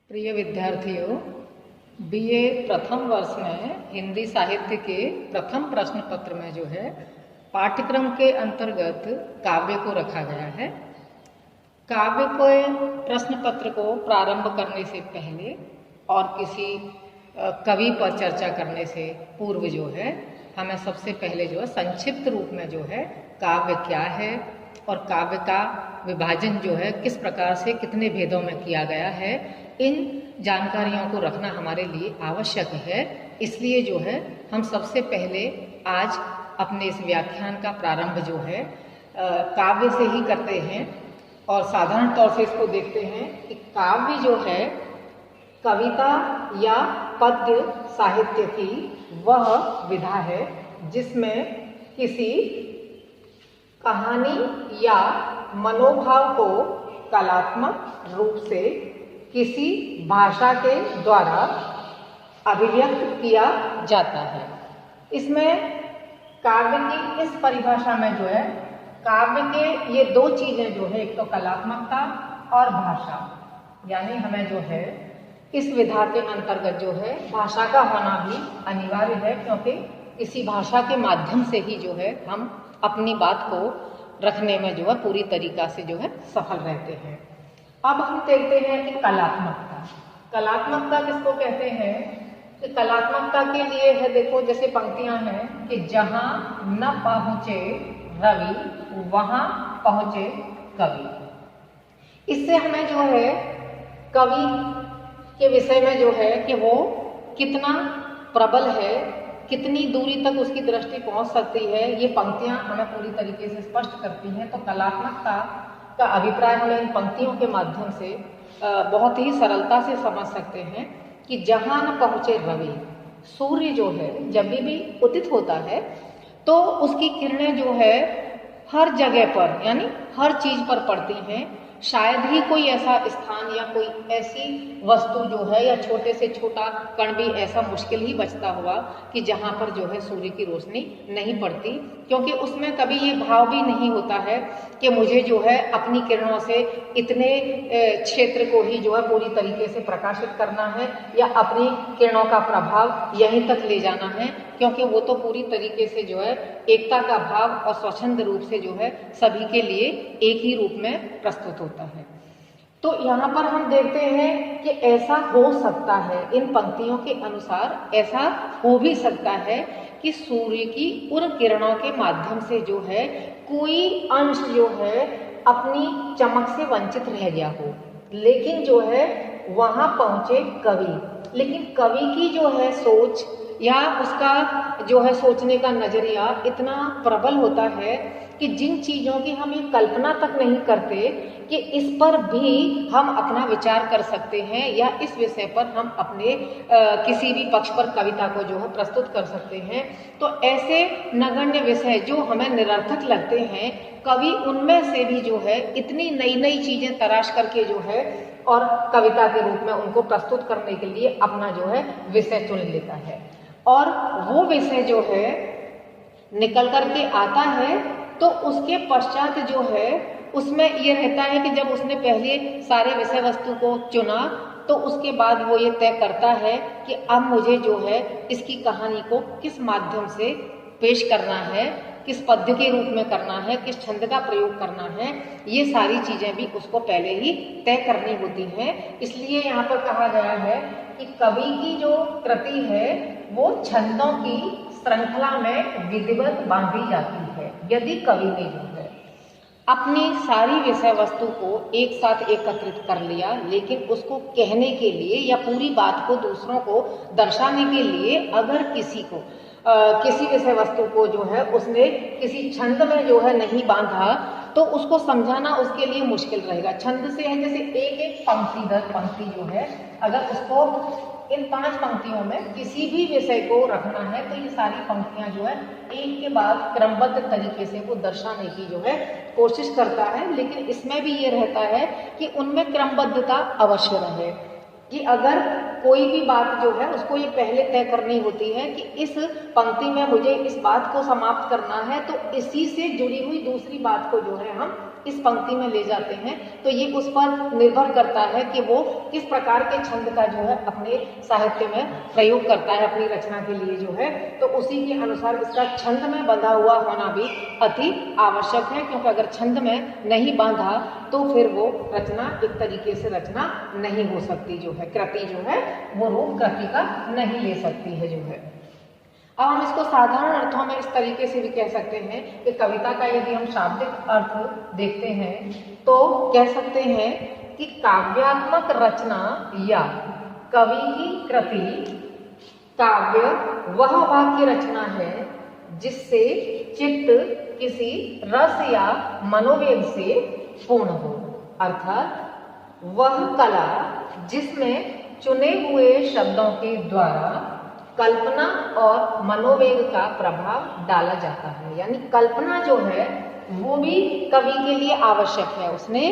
प्रिय विद्यार्थियों, बीए प्रथम वर्ष में हिंदी साहित्य के प्रथम प्रश्न पत्र में जो है पाठ्यक्रम के अंतर्गत काव्य को रखा गया है। काव्य के प्रश्न पत्र को प्रारंभ करने से पहले और किसी कवि पर चर्चा करने से पूर्व जो है हमें सबसे पहले जो है संक्षिप्त रूप में जो है काव्य क्या है और काव्य का विभाजन जो है किस प्रकार से कितने भेदों में किया गया है, इन जानकारियों को रखना हमारे लिए आवश्यक है। इसलिए जो है हम सबसे पहले आज अपने इस व्याख्यान का प्रारंभ जो है काव्य से ही करते हैं और साधारण तौर से इसको देखते हैं कि काव्य जो है कविता या पद्य साहित्य की वह विधा है जिसमें किसी कहानी या मनोभाव को कलात्मक रूप से किसी भाषा के द्वारा अभिव्यक्त किया जाता है। इसमें काव्य की इस परिभाषा में जो है काव्य के ये दो चीजें जो है, एक तो कलात्मकता और भाषा, यानी हमें जो है इस विधा के अंतर्गत जो है भाषा का होना भी अनिवार्य है, क्योंकि इसी भाषा के माध्यम से ही जो है हम अपनी बात को रखने में जो है पूरी तरीका से जो है सफल रहते हैं। अब हम देखते हैं कि कलात्मकता किसको कहते हैं। कि कलात्मकता के लिए है, देखो जैसे पंक्तियां हैं कि जहां न पहुंचे रवि वहां पहुंचे कवि। इससे हमें जो है कवि के विषय में जो है कि वो कितना प्रबल है, कितनी दूरी तक उसकी दृष्टि पहुंच सकती है, ये पंक्तियां हमें पूरी तरीके से स्पष्ट करती हैं। तो कलात्मकता का अभिप्राय हम इन पंक्तियों के माध्यम से बहुत ही सरलता से समझ सकते हैं कि जहां न पहुंचे रवि, सूर्य जो है जब भी उदित होता है तो उसकी किरणें जो है हर जगह पर यानी हर चीज पर पड़ती हैं। शायद ही कोई ऐसा स्थान या कोई ऐसी वस्तु जो है या छोटे से छोटा कण भी ऐसा मुश्किल ही बचता हुआ कि जहां पर जो है सूर्य की रोशनी नहीं पड़ती, क्योंकि उसमें कभी ये भाव भी नहीं होता है कि मुझे जो है अपनी किरणों से इतने क्षेत्र को ही जो है पूरी तरीके से प्रकाशित करना है या अपनी किरणों का प्रभाव यहीं तक ले जाना है, क्योंकि वो तो पूरी तरीके से जो है एकता का भाव और स्वच्छंद रूप से जो है सभी के लिए एक ही रूप में प्रस्तुत होता है। तो यहाँ पर हम देखते हैं कि ऐसा हो सकता है, इन पंक्तियों के अनुसार ऐसा हो भी सकता है कि सूर्य की उन किरणों के माध्यम से जो है कोई अंश जो है अपनी चमक से वंचित रह गया हो, लेकिन जो है वहां पहुंचे कवि। लेकिन कवि की जो है सोच या उसका जो है सोचने का नजरिया इतना प्रबल होता है कि जिन चीजों की हम ये कल्पना तक नहीं करते कि इस पर भी हम अपना विचार कर सकते हैं या इस विषय पर हम अपने किसी भी पक्ष पर कविता को जो है प्रस्तुत कर सकते हैं। तो ऐसे नगण्य विषय जो हमें निरर्थक लगते हैं, कवि उनमें से भी जो है इतनी नई नई चीजें तराश करके जो है और कविता के रूप में उनको प्रस्तुत करने के लिए अपना जो है विषय चुन लेता है। और वो विषय जो है निकल करके आता है तो उसके पश्चात जो है उसमें ये रहता है कि जब उसने पहले सारे विषय वस्तु को चुना तो उसके बाद वो ये तय करता है कि अब मुझे जो है इसकी कहानी को किस माध्यम से पेश करना है, किस पद्य के रूप में करना है, किस छंद का प्रयोग करना है, ये सारी चीजें भी उसको पहले ही तय करनी होती हैं। इसलिए यहाँ पर कहा गया है कि कवि की जो कृति है वो छंदों की श्रृंखला में विधिवत बांधी जाती है। यदि कवि ने जो है अपनी सारी विषय वस्तु को एक साथ एकत्रित कर लिया, लेकिन उसको कहने के लिए या पूरी बात को दूसरों को दर्शाने के लिए अगर किसी को किसी विषय वस्तु को जो है उसने किसी छंद में जो है नहीं बांधा तो उसको समझाना उसके लिए मुश्किल रहेगा। छंद से है जैसे एक एक पंक्ति दर पंक्ति जो है अगर उसको इन 5 पंक्तियों में किसी भी विषय को रखना है तो ये सारी पंक्तियां जो है एक के बाद क्रमबद्ध तरीके से वो दर्शाने की जो है कोशिश करता है। लेकिन इसमें भी ये रहता है कि उनमें क्रमबद्धता अवश्य रहे कि अगर कोई भी बात जो है उसको ये पहले तय करनी होती है कि इस पंक्ति में मुझे इस बात को समाप्त करना है तो इसी से जुड़ी हुई दूसरी बात को जो है हम इस पंक्ति में ले जाते हैं, तो ये उस पर निर्भर करता है कि वो किस प्रकार के छंद का जो है अपने साहित्य में प्रयोग करता है अपनी रचना के लिए जो है, तो उसी के अनुसार इसका छंद में बंधा हुआ होना भी अति आवश्यक है, क्योंकि अगर छंद में नहीं बांधा तो फिर वो रचना एक तरीके से रचना नहीं हो सकती, जो है कृति जो है वो रूप कृति का नहीं ले सकती है जो है। अब हम इसको साधारण अर्थों में इस तरीके से भी कह सकते हैं कि कविता का यदि हम शाब्दिक अर्थ देखते हैं तो कह सकते हैं कि काव्यात्मक रचना या कवि की कृति, काव्य वह वाक्य रचना है जिससे चित्त किसी रस या मनोवेग से पूर्ण हो, अर्थात वह कला जिसमें चुने हुए शब्दों के द्वारा कल्पना और मनोवेग का प्रभाव डाला जाता है। यानी कल्पना जो है वो भी कवि के लिए आवश्यक है। उसने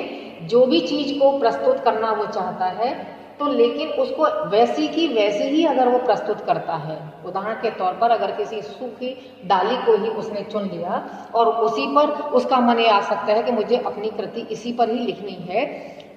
जो भी चीज को प्रस्तुत करना वो चाहता है तो लेकिन उसको वैसी की वैसी ही अगर वो प्रस्तुत करता है, उदाहरण के तौर पर अगर किसी सूखी डाली को ही उसने चुन लिया और उसी पर उसका मन ये आ सकता है कि मुझे अपनी कृति इसी पर ही लिखनी है,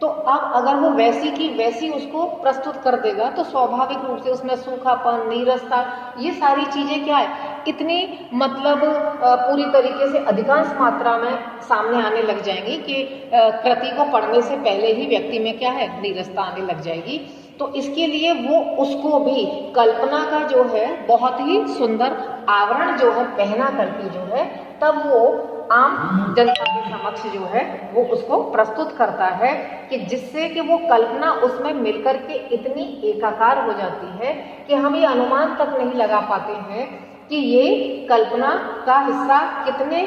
तो अब अगर वो वैसी की वैसी उसको प्रस्तुत कर देगा तो स्वाभाविक रूप से उसमें सूखापन, नीरसता, ये सारी चीजें क्या है इतनी मतलब पूरी तरीके से अधिकांश मात्रा में सामने आने लग जाएंगी कि कृति को पढ़ने से पहले ही व्यक्ति में क्या है नीरसता आने लग जाएगी। तो इसके लिए वो उसको भी कल्पना का जो है बहुत ही सुंदर आवरण जो है पहना करके जो है तब वो आम जनता के समक्ष जो है वो उसको प्रस्तुत करता है कि जिससे कि वो कल्पना उसमें मिलकर के इतनी एकाकार हो जाती है कि हम ये अनुमान तक नहीं लगा पाते हैं कि ये कल्पना का हिस्सा कितने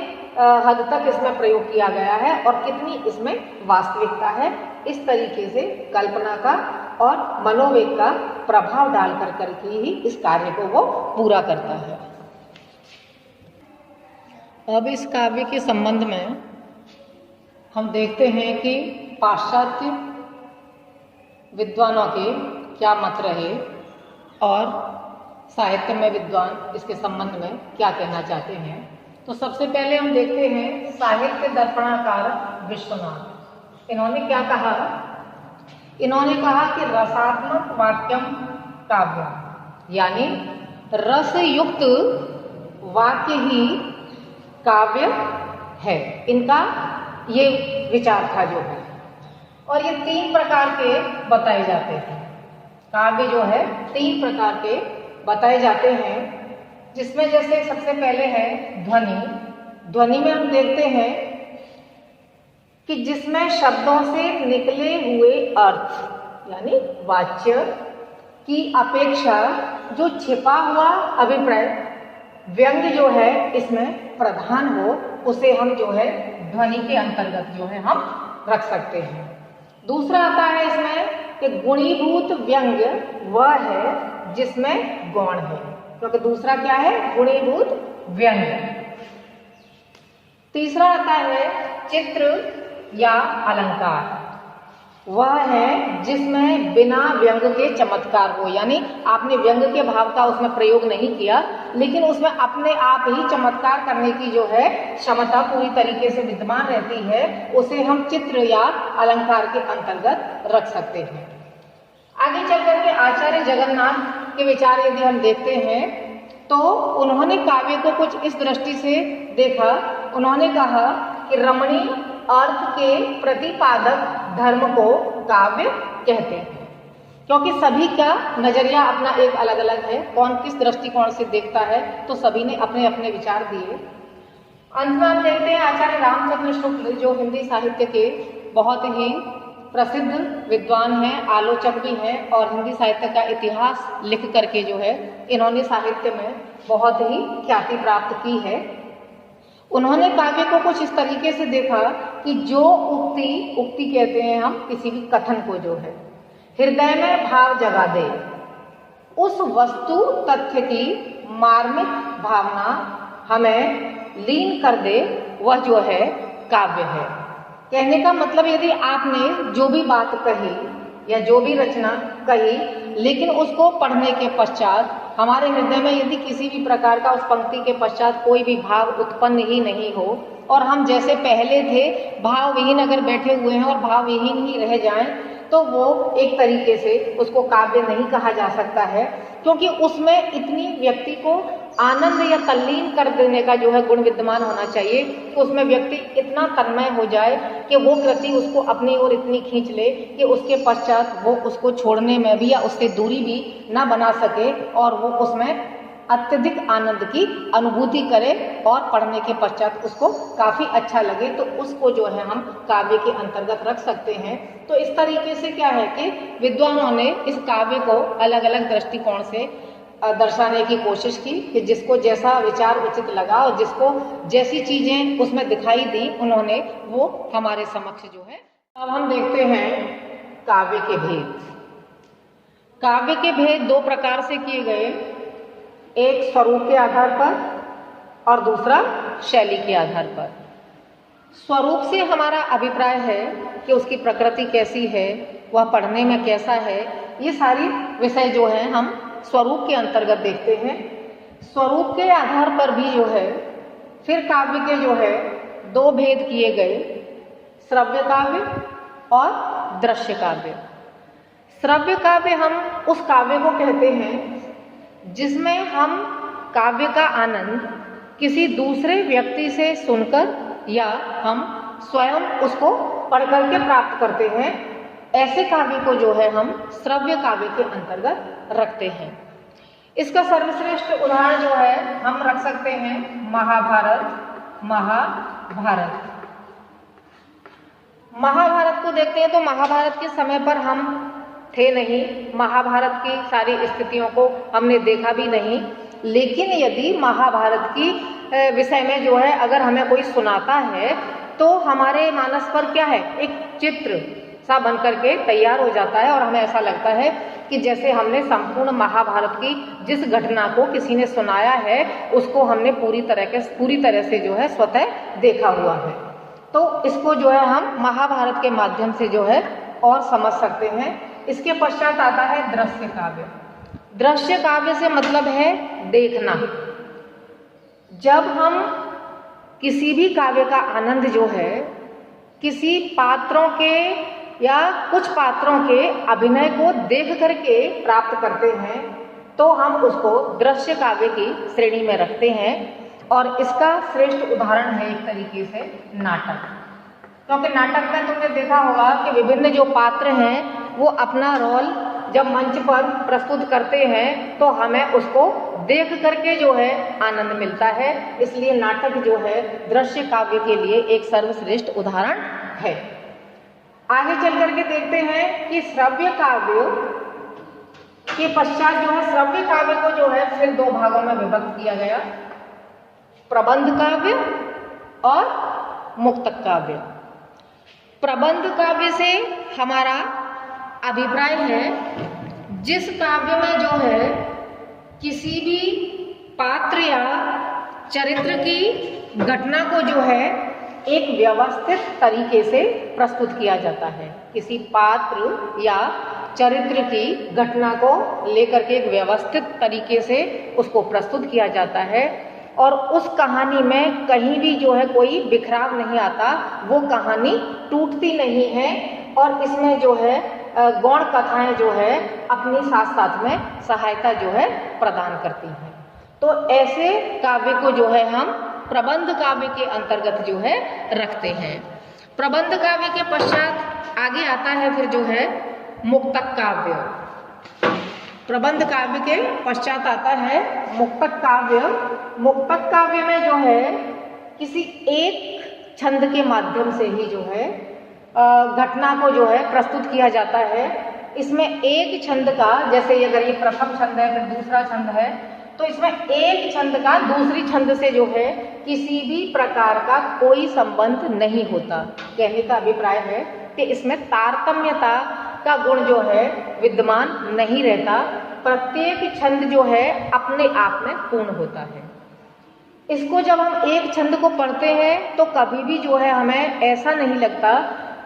हद तक इसमें प्रयोग किया गया है और कितनी इसमें वास्तविकता है। इस तरीके से कल्पना का और मनोवेग का प्रभाव डाल कर करके ही इस कार्य को वो पूरा करता है। अब इस काव्य के संबंध में हम देखते हैं कि पाश्चात्य विद्वानों के क्या मत रहे और साहित्य में विद्वान इसके संबंध में क्या कहना चाहते हैं। तो सबसे पहले हम देखते हैं साहित्य दर्पणाकार विश्वनाथ, इन्होंने क्या कहा। इन्होंने कहा कि रसात्मक वाक्यम काव्य, यानी रस युक्त वाक्य ही काव्य है। इनका ये विचार था जो है, और ये 3 प्रकार के बताए जाते हैं। काव्य जो है 3 प्रकार के बताए जाते हैं, जिसमें जैसे सबसे पहले है ध्वनि। ध्वनि में हम देखते हैं कि जिसमें शब्दों से निकले हुए अर्थ यानी वाच्य की अपेक्षा जो छिपा हुआ अभिप्राय व्यंग्य जो है इसमें प्रधान हो, उसे हम जो है ध्वनि के अंतर्गत जो है हम रख सकते हैं। दूसरा आता है इसमें कि गुणीभूत व्यंग्य वह है जिसमें गौण है, क्योंकि दूसरा क्या है गुणीभूत व्यंग्य। तीसरा आता है चित्र या अलंकार, वह है जिसमें बिना व्यंग के चमत्कार हो, यानी आपने व्यंग के भाव का उसमें प्रयोग नहीं किया लेकिन उसमें अपने आप ही चमत्कार करने की जो है क्षमता पूरी तरीके से विद्यमान रहती है, उसे हम चित्र या अलंकार के अंतर्गत रख सकते हैं। आगे चल करके आचार्य जगन्नाथ के विचार यदि हम देखते हैं तो उन्होंने काव्य को कुछ इस दृष्टि से देखा। उन्होंने कहा कि रमणीय अर्थ के प्रतिपादक धर्म को काव्य कहते हैं, क्योंकि सभी का नजरिया अपना एक अलग अलग है, कौन किस दृष्टिकोण से देखता है, तो सभी ने अपने अपने विचार दिए। अंत में हम देखते हैं आचार्य रामचंद्र शुक्ल जो हिंदी साहित्य के बहुत ही प्रसिद्ध विद्वान हैं, आलोचक भी हैं और हिंदी साहित्य का इतिहास लिख करके जो है इन्होंने साहित्य में बहुत ही ख्याति प्राप्त की है। उन्होंने काव्य को कुछ इस तरीके से देखा कि जो उक्ति कहते हैं हम किसी भी कथन को जो है हृदय में भाव जगा दे, उस वस्तु तथ्य की मार्मिक भावना हमें लीन कर दे, वह जो है काव्य है। कहने का मतलब यदि आपने जो भी बात कही या जो भी रचना कही लेकिन उसको पढ़ने के पश्चात हमारे हृदय में यदि किसी भी प्रकार का उस पंक्ति के पश्चात कोई भी भाव उत्पन्न ही नहीं हो और हम जैसे पहले थे भावविहीन अगर बैठे हुए हैं और भावविहीन ही रह जाएं, तो वो एक तरीके से उसको काव्य नहीं कहा जा सकता है, क्योंकि उसमें इतनी व्यक्ति को आनंद या तल्लीन कर देने का जो है गुण विद्यमान होना चाहिए कि उसमें व्यक्ति इतना तन्मय हो जाए कि वो कृति उसको अपनी ओर इतनी खींच ले कि उसके पश्चात वो उसको छोड़ने में भी या उससे दूरी भी ना बना सके और वो उसमें अत्यधिक आनंद की अनुभूति करे और पढ़ने के पश्चात उसको काफ़ी अच्छा लगे, तो उसको जो है हम काव्य के अंतर्गत रख सकते हैं। तो इस तरीके से क्या है कि विद्वानों ने इस काव्य को अलग अलग दृष्टिकोण से दर्शाने की कोशिश की कि जिसको जैसा विचार उचित लगा और जिसको जैसी चीज़ें उसमें दिखाई दी उन्होंने वो हमारे समक्ष जो है। अब हम देखते हैं काव्य के भेद। काव्य के भेद दो प्रकार से किए गए, एक स्वरूप के आधार पर और दूसरा शैली के आधार पर। स्वरूप से हमारा अभिप्राय है कि उसकी प्रकृति कैसी है, वह पढ़ने में कैसा है, ये सारी विषय जो हैं हम स्वरूप के अंतर्गत देखते हैं। स्वरूप के आधार पर भी जो है फिर काव्य के जो है दो भेद किए गए, श्रव्य काव्य और दृश्य काव्य। श्रव्य काव्य हम उस काव्य को कहते हैं जिसमें हम काव्य का आनंद किसी दूसरे व्यक्ति से सुनकर या हम स्वयं उसको पढ़ करके प्राप्त करते हैं, ऐसे काव्य को जो है हम श्रव्य काव्य के अंतर्गत रखते हैं। इसका सर्वश्रेष्ठ उदाहरण जो है हम रख सकते हैं महाभारत। महाभारत को देखते हैं तो महाभारत के समय पर हम थे नहीं, महाभारत की सारी स्थितियों को हमने देखा भी नहीं, लेकिन यदि महाभारत की विषय में जो है अगर हमें कोई सुनाता है तो हमारे मानस पर क्या है, एक चित्र सा बन करके तैयार हो जाता है और हमें ऐसा लगता है कि जैसे हमने संपूर्ण महाभारत की जिस घटना को किसी ने सुनाया है उसको हमने पूरी तरह से जो है स्वतः देखा हुआ है। तो इसको जो है हम महाभारत के माध्यम से जो है और समझ सकते हैं। इसके पश्चात आता है दृश्य काव्य। दृश्य काव्य से मतलब है देखना। जब हम किसी भी काव्य का आनंद जो है किसी पात्रों के या कुछ पात्रों के अभिनय को देख करके प्राप्त करते हैं तो हम उसको दृश्य काव्य की श्रेणी में रखते हैं। और इसका श्रेष्ठ उदाहरण है एक तरीके से नाटक, क्योंकि नाटक में तुमने देखा होगा कि विभिन्न जो पात्र हैं वो अपना रोल जब मंच पर प्रस्तुत करते हैं तो हमें उसको देख करके जो है आनंद मिलता है। इसलिए नाटक जो है दृश्य काव्य के लिए एक सर्वश्रेष्ठ उदाहरण है। आगे चल करके देखते हैं कि श्रव्य काव्य के पश्चात जो है श्रव्य काव्य को जो है फिर दो भागों में विभक्त किया गया, प्रबंध काव्य और मुक्तक काव्य। प्रबंध काव्य से हमारा अभिप्राय है जिस काव्य में जो है किसी भी पात्र या चरित्र की घटना को जो है एक व्यवस्थित तरीके से प्रस्तुत किया जाता है। किसी पात्र या चरित्र की घटना को लेकर के एक व्यवस्थित तरीके से उसको प्रस्तुत किया जाता है और उस कहानी में कहीं भी जो है कोई बिखराव नहीं आता, वो कहानी टूटती नहीं है और इसमें जो है गौण कथाएं जो है अपनी साथ साथ में सहायता जो है प्रदान करती हैं। तो ऐसे काव्य को जो है हम प्रबंध काव्य के अंतर्गत जो है रखते हैं। प्रबंध काव्य के पश्चात आगे आता है फिर जो है मुक्तक काव्य। प्रबंध काव्य के पश्चात आता है मुक्तक काव्य। मुक्तक काव्य में जो है किसी एक छंद के माध्यम से ही जो है घटना को जो है प्रस्तुत किया जाता है। इसमें एक छंद का, जैसे अगर ये प्रथम छंद है फिर दूसरा छंद है, तो इसमें एक छंद का दूसरी छंद से जो है किसी भी प्रकार का कोई संबंध नहीं होता। कहने का अभिप्राय है कि इसमें तारतम्यता का गुण जो है विद्यमान नहीं रहता। प्रत्येक छंद जो है अपने आप में पूर्ण होता है। इसको जब हम एक छंद को पढ़ते हैं तो कभी भी जो है हमें ऐसा नहीं लगता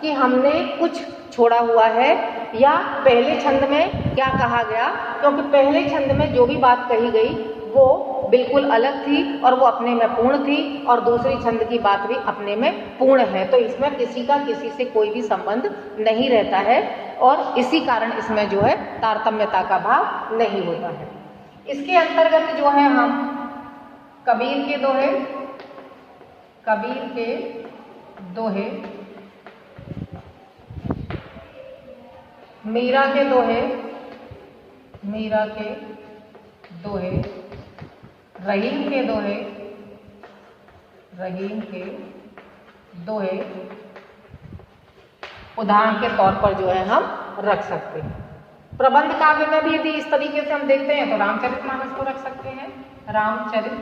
कि हमने कुछ छोड़ा हुआ है या पहले छंद में क्या कहा गया, क्योंकि पहले छंद में जो भी बात कही गई वो बिल्कुल अलग थी और वो अपने में पूर्ण थी, और दूसरी छंद की बात भी अपने में पूर्ण है। तो इसमें किसी का किसी से कोई भी संबंध नहीं रहता है और इसी कारण इसमें जो है तारतम्यता का भाव नहीं होता है। इसके अंतर्गत जो है हम कबीर के दोहे, कबीर के दोहे, मीरा के दोहे, मीरा के दोहे, रहीम के दोहे, रहीम के दोहे उदाहरण के तौर पर जो है हम रख सकते हैं। प्रबंध काव्य में भी यदि इस तरीके से हम देखते हैं तो रामचरितमानस को रख सकते हैं, रामचरित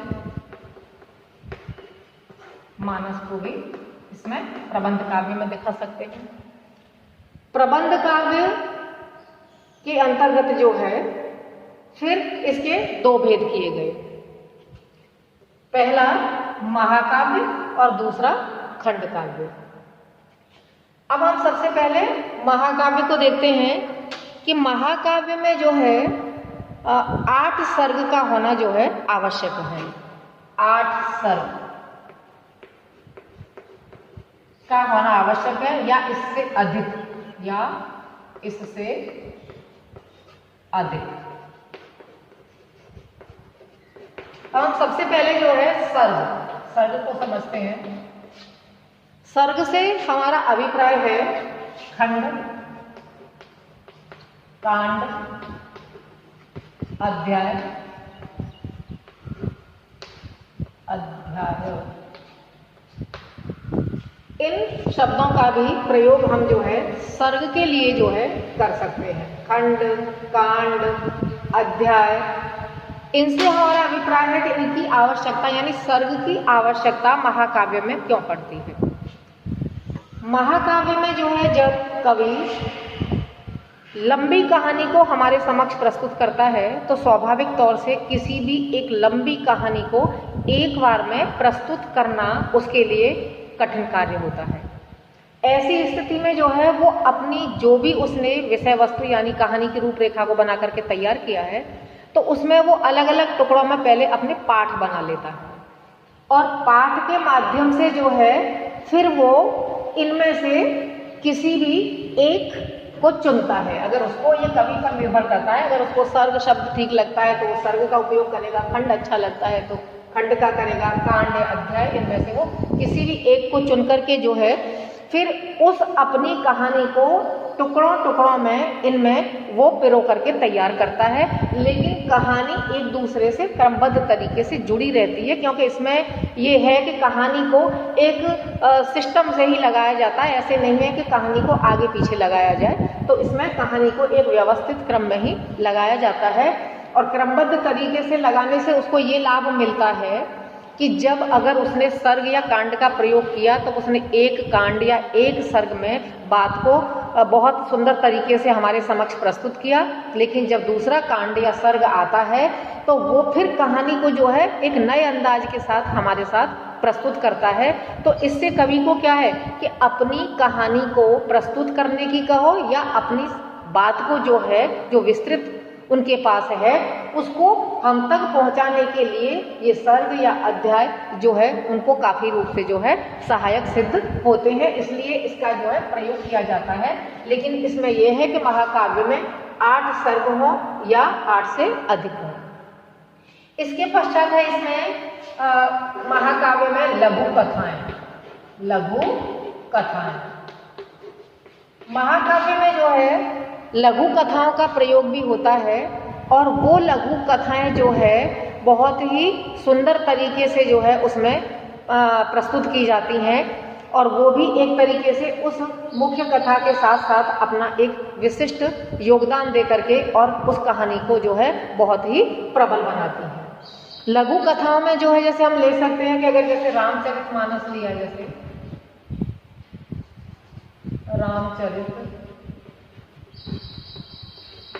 मानस को भी इसमें प्रबंध काव्य में दिखा सकते हैं। प्रबंध काव्य के अंतर्गत जो है फिर इसके दो भेद किए गए, पहला महाकाव्य और दूसरा खंड काव्य। अब हम सबसे पहले महाकाव्य को देखते हैं कि महाकाव्य में जो है 8 सर्ग का होना जो है आवश्यक है। 8 सर्ग का होना आवश्यक है या इससे अधिक, या इससे अधिक। हम सबसे पहले जो है सर्ग को समझते हैं। सर्ग से हमारा अभिप्राय है खंड, कांड, अध्याय, इन शब्दों का भी प्रयोग हम जो है सर्ग के लिए जो है कर सकते हैं। खंड, कांड, अध्याय, इनसे हमारा अभिप्राय है कि इनकी आवश्यकता यानी सर्ग की आवश्यकता महाकाव्य में क्यों पड़ती है। महाकाव्य में जो है जब कवि लंबी कहानी को हमारे समक्ष प्रस्तुत करता है तो स्वाभाविक तौर से किसी भी एक लंबी कहानी को एक बार में प्रस्तुत करना उसके लिए कठिन कार्य होता है। ऐसी स्थिति में जो है वो अपनी जो भी उसने विषय वस्तु यानी कहानी की रूपरेखा को बना करके तैयार किया है तो उसमें वो अलग अलग टुकड़ों में पहले अपने पाठ बना लेता है और पाठ के माध्यम से जो है फिर वो इनमें से किसी भी एक को चुनता है। अगर उसको ये कवि पर निर्भर करता है, अगर उसको सर्ग शब्द ठीक लगता है तो वो सर्ग का उपयोग करेगा, खंड अच्छा लगता है तो खंड का करेगा, कांड अध्याय इनमें से वो किसी भी एक को चुन करके जो है फिर उस अपनी कहानी को टुकड़ों टुकड़ों में इनमें वो पिरो करके तैयार करता है। लेकिन कहानी एक दूसरे से क्रमबद्ध तरीके से जुड़ी रहती है, क्योंकि इसमें ये है कि कहानी को एक सिस्टम से ही लगाया जाता है। ऐसे नहीं है कि कहानी को आगे पीछे लगाया जाए, तो इसमें कहानी को एक व्यवस्थित क्रम में ही लगाया जाता है। और क्रमबद्ध तरीके से लगाने से उसको ये लाभ मिलता है कि जब अगर उसने सर्ग या कांड का प्रयोग किया तो उसने एक कांड या एक सर्ग में बात को बहुत सुंदर तरीके से हमारे समक्ष प्रस्तुत किया। लेकिन जब दूसरा कांड या सर्ग आता है तो वो फिर कहानी को जो है एक नए अंदाज के साथ हमारे साथ प्रस्तुत करता है। तो इससे कवि को क्या है कि अपनी कहानी को प्रस्तुत करने की कहो या अपनी बात को जो है जो विस्तृत उनके पास है उसको हम तक पहुंचाने के लिए ये सर्ग या अध्याय जो है उनको काफी रूप से जो है सहायक सिद्ध होते हैं, इसलिए इसका जो है प्रयोग किया जाता है। लेकिन इसमें यह है कि महाकाव्य में 8 सर्ग हो या 8 से अधिक हो। इसके पश्चात है इसमें महाकाव्य में लघु कथाएं। लघु कथाएं महाकाव्य में जो है लघु कथाओं का प्रयोग भी होता है और वो लघु कथाएं जो है बहुत ही सुंदर तरीके से जो है उसमें प्रस्तुत की जाती हैं और वो भी एक तरीके से उस मुख्य कथा के साथ साथ अपना एक विशिष्ट योगदान दे करके और उस कहानी को जो है बहुत ही प्रबल बनाती हैं। लघु कथाओं में जो है जैसे हम ले सकते हैं कि अगर जैसे रामचरितमानस लिया, जैसे रामचरित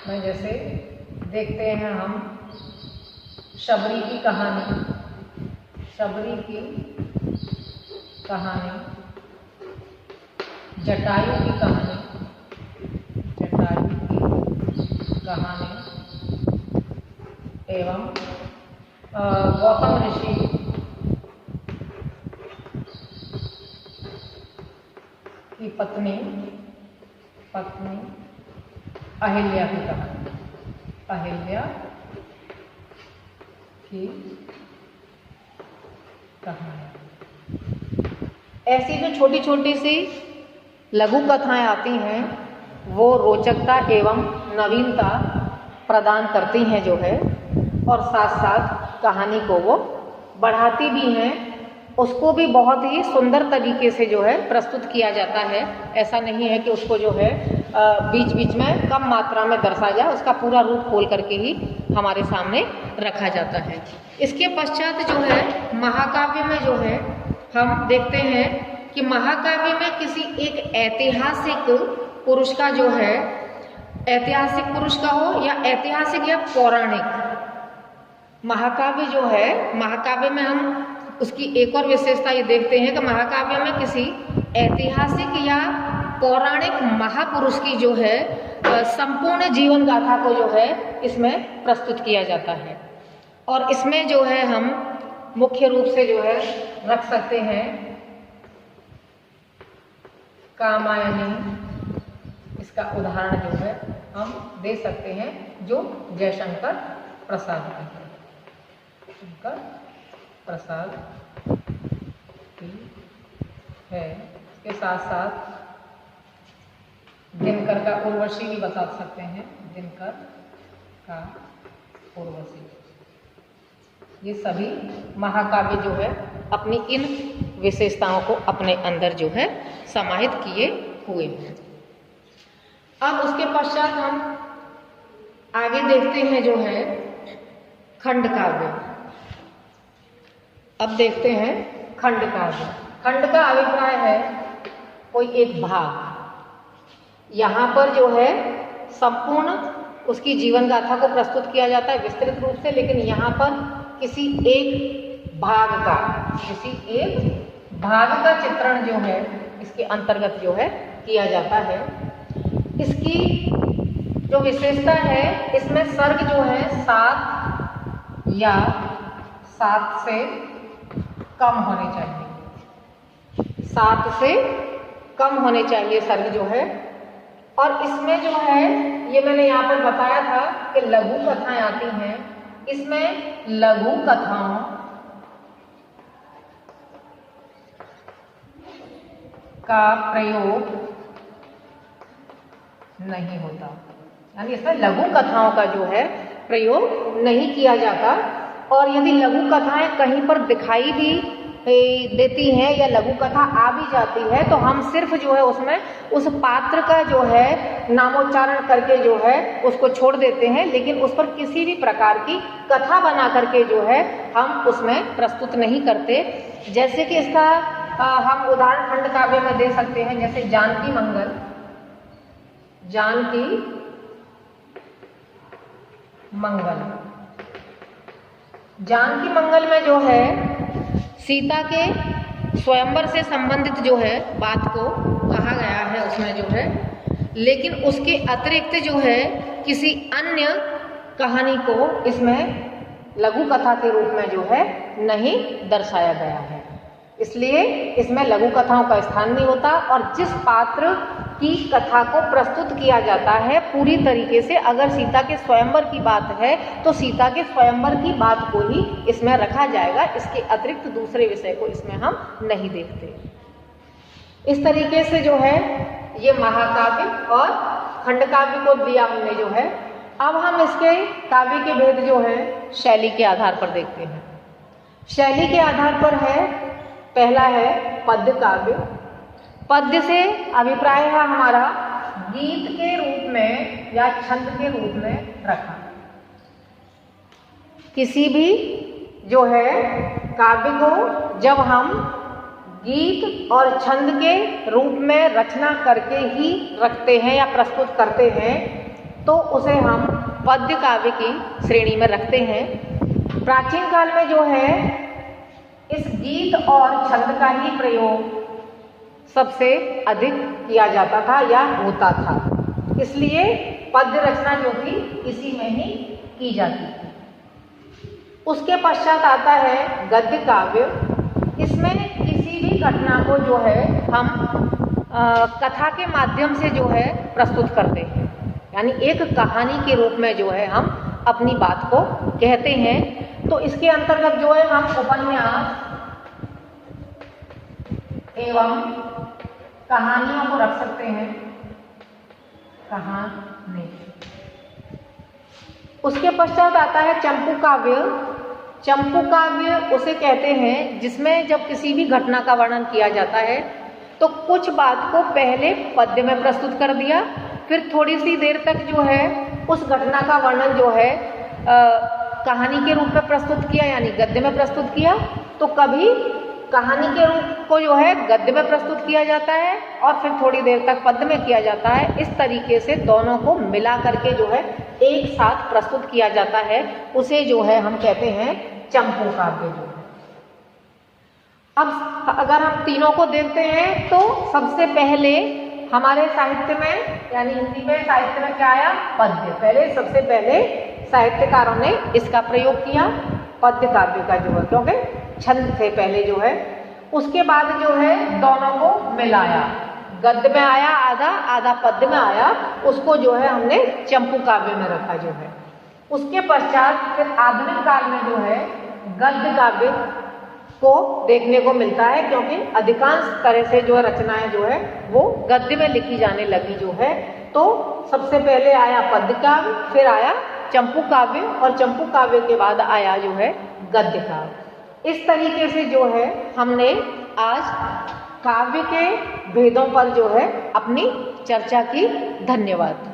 में जैसे देखते हैं हम शबरी की कहानी, शबरी की कहानी जटायु की कहानी, जटायु की कहानी एवं गौतम ऋषि की पत्नी अहिल्या की कहानी, अहिल्या की कहानी। ऐसी जो छोटी छोटी सी लघु कथाएं आती हैं वो रोचकता एवं नवीनता प्रदान करती हैं जो है, और साथ साथ कहानी को वो बढ़ाती भी हैं। उसको भी बहुत ही सुंदर तरीके से जो है प्रस्तुत किया जाता है। ऐसा नहीं है कि उसको जो है बीच बीच में कम मात्रा में दर्शाया जाए, उसका पूरा रूप खोल करके ही हमारे सामने रखा जाता है। इसके पश्चात जो है महाकाव्य में जो है हम देखते हैं कि महाकाव्य में किसी एक ऐतिहासिक पुरुष का जो है, ऐतिहासिक पुरुष का हो या ऐतिहासिक या पौराणिक, महाकाव्य जो है, महाकाव्य में हम उसकी एक और विशेषता ये देखते हैं कि महाकाव्य में किसी ऐतिहासिक या पौराणिक महापुरुष की जो है संपूर्ण जीवन गाथा को जो है इसमें प्रस्तुत किया जाता है। और इसमें जो है हम मुख्य रूप से जो है रख सकते हैं कामायनी, इसका उदाहरण जो है हम दे सकते हैं जो जयशंकर प्रसाद की है, शंकर प्रसाद की है। इसके साथ साथ दिनकर का उर्वशी भी बता सकते हैं, दिनकर का उर्वशी। ये सभी महाकाव्य जो है अपनी इन विशेषताओं को अपने अंदर जो है समाहित किए हुए हैं। अब उसके पश्चात हम आगे देखते हैं जो है खंड काव्य। अब देखते हैं खंड काव्य। खंड का अभिप्राय है कोई एक भाग। यहाँ पर जो है संपूर्ण उसकी जीवन गाथा को प्रस्तुत किया जाता है विस्तृत रूप से, लेकिन यहाँ पर किसी एक भाग का, किसी एक भाग का चित्रण जो है इसके अंतर्गत जो है किया जाता है। इसकी जो विशेषता है, इसमें सर्ग जो है 7 या 7 से कम होने चाहिए, 7 से कम होने चाहिए सर्ग जो है। और इसमें जो है ये मैंने यहाँ पर बताया था कि लघु कथाएं आती हैं, इसमें लघु कथाओं का प्रयोग नहीं होता, यानी इसमें लघु कथाओं का जो है प्रयोग नहीं किया जाता। और यदि लघु कथाएं कहीं पर दिखाई भी देती हैं या लघु कथा आ भी जाती है तो हम सिर्फ जो है उसमें उस पात्र का जो है नामोच्चारण करके जो है उसको छोड़ देते हैं, लेकिन उस पर किसी भी प्रकार की कथा बना करके जो है हम उसमें प्रस्तुत नहीं करते। जैसे कि इसका हम उदाहरण खंड काव्य में दे सकते हैं, जैसे जानकी मंगल। जानकी मंगल, जानकी मंगल में जो है सीता के स्वयंवर से संबंधित जो है बात को कहा गया है उसमें जो है, लेकिन उसके अतिरिक्त जो है किसी अन्य कहानी को इसमें लघु कथा के रूप में जो है नहीं दर्शाया गया है, इसलिए इसमें लघु कथाओं का स्थान नहीं होता। और जिस पात्र की कथा को प्रस्तुत किया जाता है पूरी तरीके से, अगर सीता के स्वयंवर की बात है तो सीता के स्वयंवर की बात को ही इसमें रखा जाएगा, इसके अतिरिक्त दूसरे विषय को इसमें हम नहीं देखते। इस तरीके से जो है ये महाकाव्य और खंड काव्य को दिया हमने जो है। अब हम इसके काव्य के भेद जो है शैली के आधार पर देखते हैं। शैली के आधार पर है, पहला है पद्य काव्य। पद्य से अभिप्राय है हमारा गीत के रूप में या छंद के रूप में रखा। किसी भी जो है काव्य को जब हम गीत और छंद के रूप में रचना करके ही रखते हैं या प्रस्तुत करते हैं तो उसे हम पद्य काव्य की श्रेणी में रखते हैं। प्राचीन काल में जो है इस गीत और छंद का ही प्रयोग सबसे अधिक किया जाता था या होता था, इसलिए पद्य रचना जो थी इसी में ही की जाती थी। उसके पश्चात आता है गद्य काव्य। इसमें किसी भी घटना को जो है हम कथा के माध्यम से जो है प्रस्तुत करते हैं, यानी एक कहानी के रूप में जो है हम अपनी बात को कहते हैं। तो इसके अंतर्गत जो है हम उपन्यास एवं कहानियों को रख सकते हैं, कहानी। उसके पश्चात आता है चंपू काव्य। चंपू काव्य उसे कहते हैं जिसमें जब किसी भी घटना का वर्णन किया जाता है तो कुछ बात को पहले पद्य में प्रस्तुत कर दिया, फिर थोड़ी सी देर तक जो है उस घटना का वर्णन जो है कहानी के रूप में प्रस्तुत किया, यानी गद्य में प्रस्तुत किया। तो कभी कहानी के रूप को जो है गद्य में प्रस्तुत किया जाता है और फिर थोड़ी देर तक पद्य में किया जाता है। इस तरीके से दोनों को मिला करके जो है एक साथ प्रस्तुत किया जाता है, उसे जो है हम कहते हैं चंपू काव्य जो है। अब अगर हम तीनों को देखते हैं तो सबसे पहले हमारे साहित्य में, यानी हिंदी में साहित्य में क्या आया? पद्य। पहले सबसे पहले साहित्यकारों ने इसका प्रयोग किया, पद्य काव्य का जो है, क्योंकि छंद से पहले जो है। उसके बाद जो है दोनों को मिलाया, गद्य में आया आधा, आधा पद्य में आया, उसको जो है हमने चंपू काव्य में रखा जो है। उसके पश्चात फिर आधुनिक काल में जो है गद्य काव्य को देखने को मिलता है, क्योंकि अधिकांश तरह से जो रचनाएं जो है वो गद्य में लिखी जाने लगी जो है। तो सबसे पहले आया पद्य काव्य, फिर आया चंपू काव्य और चंपू काव्य के बाद आया जो है गद्य काव्य। इस तरीके से जो है हमने आज काव्य के भेदों पर जो है अपनी चर्चा की। धन्यवाद।